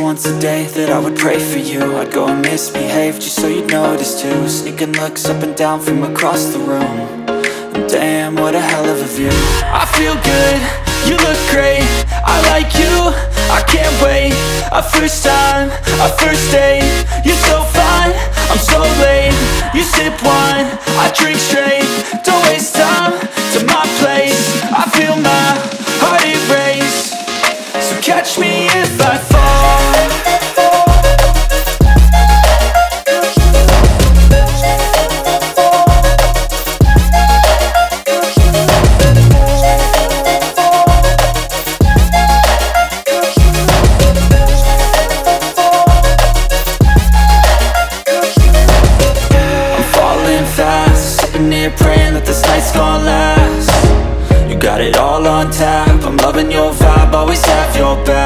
once a day that I would pray for you. I'd go and misbehave just so you'd notice too. Sneaking looks up and down from across the room. And damn, what a hell of a view. I feel good, you look great, I like you, I can't wait. A first time, a first date, you're so fine, I'm so late. You sip wine, I drink straight, don't waste time to my place. I feel my heart erase, so catch me if I fall. Praying that this night's gonna last. You got it all on tap, I'm loving your vibe, always have your back.